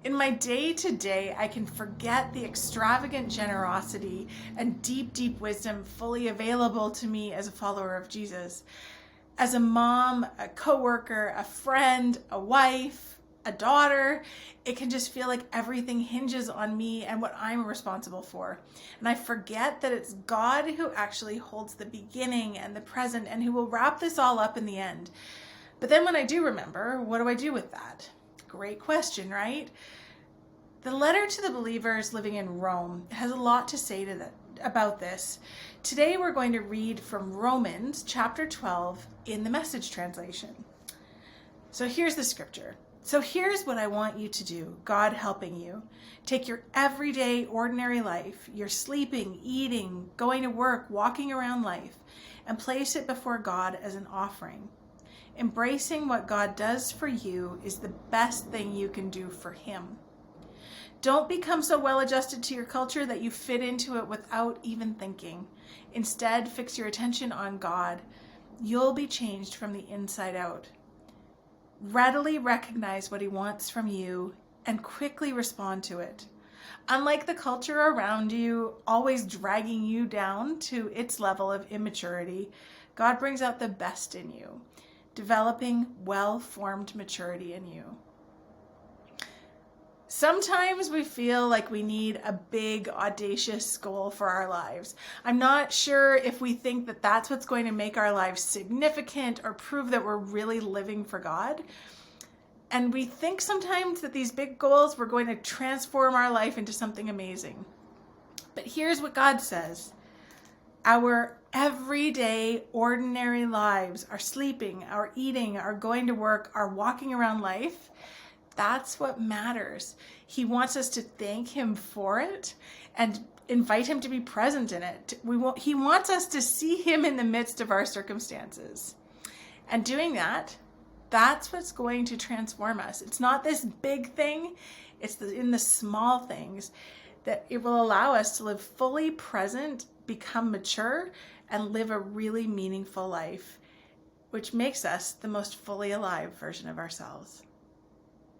In my day-to-day, I can forget the extravagant generosity and deep wisdom fully available to me as a follower of Jesus. As a mom, a coworker, a friend, a wife, a daughter, it can just feel like everything hinges on me and what I'm responsible for. And I forget that it's God who actually holds the beginning and the present and who will wrap this all up in the end. But then when I do remember, what do I do with that? Great question, right? The letter to the believers living in Rome has a lot to say about this. Today we're going to read from Romans chapter 12 in the Message translation. So here's the scripture. So here's what I want you to do, God helping you. Take your everyday, ordinary life, your sleeping, eating, going to work, walking around life, and place it before God as an offering. Embracing what God does for you is the best thing you can do for Him. Don't become so well adjusted to your culture that you fit into it without even thinking. Instead, fix your attention on God. You'll be changed from the inside out. Readily recognize what He wants from you and quickly respond to it. Unlike the culture around you, always dragging you down to its level of immaturity, God brings out the best in you, developing well-formed maturity in you. Sometimes we feel like we need a big, audacious goal for our lives. I'm not sure if we think that that's what's going to make our lives significant or prove that we're really living for God. And we think sometimes that these big goals were going to transform our life into something amazing. But here's what God says. Our everyday, ordinary lives, our sleeping, our eating, our going to work, our walking around life, that's what matters. He wants us to thank Him for it and invite Him to be present in it. He wants us to see Him in the midst of our circumstances. And doing that, that's what's going to transform us. It's not this big thing. It's in the small things that it will allow us to live fully present, become mature, and live a really meaningful life, which makes us the most fully alive version of ourselves.